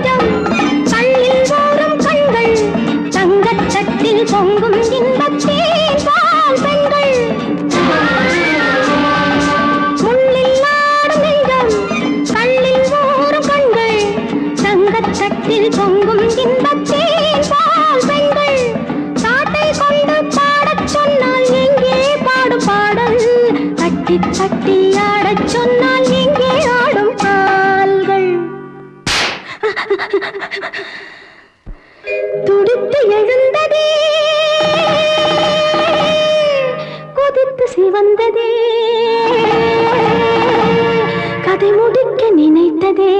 நெஞ்சம் கண்ணில் ஊறும் கண்கள் தங்கத்தட்டில் பொங்கும் இன்பத்தேன் பால் பெண்கள் முள்ளில் ஆடும் நெஞ்சம் கண்ணில் ஊறும் கண்கள் தங்கத்தட்டில் பொங்கும் இன்பத்தேன் பால் பெண்கள் சாட்டை கொண்டு பாடச் சொன்னால் எங்கே பாடும் பாடல் தட்டி தட்டி ஆடச் சொன்னால் எங்கே ஆடும் கால்கள் துடித்து எழுந்ததே கொதித்து சிவந்ததே கதை முடிக்க நினைத்ததே